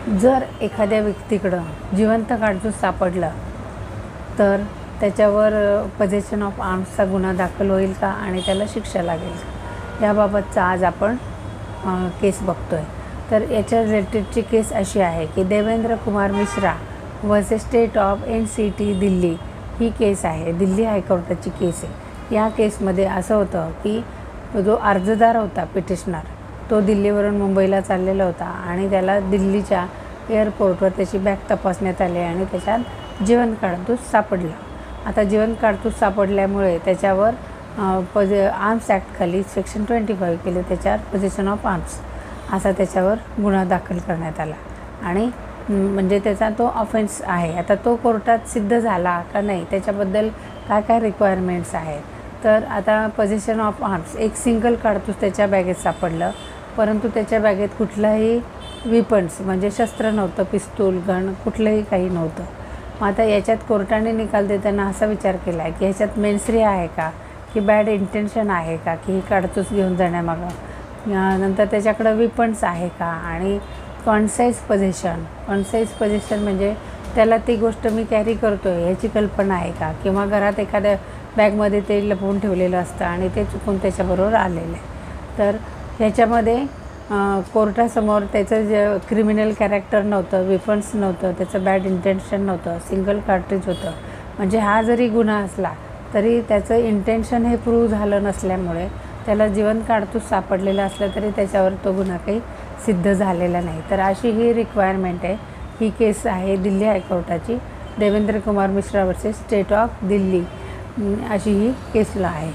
जर एखाद्या व्यक्तीकडं जिवंत काडतूस सापडलं तर त्याच्यावर पोजेशन ऑफ आर्म्सचा गुन्हा दाखल होईल का आणि त्याला शिक्षा लागेल का, याबाबतचा आज आपण केस बघतोय। तर याच्या रिलेटेडची केस अशी आहे की Devendra Kumar Mishra versus state of NCT Delhi ही केस आहे। दिल्ली हायकोर्टाची केस आहे। या केसमध्ये असं होतं की जो अर्जदार होता पिटिशनर तो दिल्लीवरून मुंबईला चाललेला होता आणि त्याला दिल्लीच्या एअरपोर्टवर त्याची बॅग तपासण्यात आली आणि त्याच्यात जिवंत काडतूस सापडला। आता जिवंत काडतूस सापडल्यामुळे त्याच्यावर आर्म्स ॲक्टखाली सेक्शन 25 केले, त्याच्यावर पोजेशन ऑफ आर्म्स असा त्याच्यावर गुन्हा दाखल करण्यात आला आणि म्हणजे त्याचा तो ऑफेन्स आहे। आता तो कोर्टात सिद्ध झाला का नाही त्याच्याबद्दल काय काय रिक्वायरमेंट्स आहेत। तर आता पोजेशन ऑफ आर्म्स एक सिंगल काडतूस त्याच्या बॅगेत सापडलं, परंतु त्याच्या बॅगेत कुठलाही विपन्स म्हणजे शस्त्र नव्हतं, पिस्तूल गन कुठलंही काही नव्हतं। मग आता याच्यात कोर्टाने निकाल देताना असा विचार केला आहे की ह्याच्यात मेन्सरी आहे का, की बॅड इंटेन्शन आहे का, की ही काडतूस घेऊन जाण्यामागं नंतर त्याच्याकडं विपन्स आहे का आणि कॉन्साईज पोझिशन म्हणजे त्याला ती गोष्ट मी कॅरी करतो आहे ह्याची कल्पना आहे का, किंवा घरात एखाद्या बॅगमध्ये ते लपवून ठेवलेलं असतं आणि ते चुकून त्याच्याबरोबर आलेलं आहे। तर ह्याच्यामध्ये कोर्टासमोर त्याचं जे क्रिमिनल कॅरेक्टर नव्हतं, विपन्स नव्हतं, त्याचं बॅड इंटेन्शन नव्हतं, सिंगल कार्ट्रिज होतं। म्हणजे हा जरी गुन्हा असला तरी त्याचं इंटेन्शन हे प्रूव्ह झालं नसल्यामुळे त्याला जिवंत काडतूस सापडलेला असला तरी त्याच्यावर तो गुन्हा काही सिद्ध झालेला नाही। तर अशी ही रिक्वायरमेंट आहे। ही केस आहे दिल्ली हायकोर्टाची, Devendra Kumar Mishra versus state of Delhi अशी ही केसला आहे।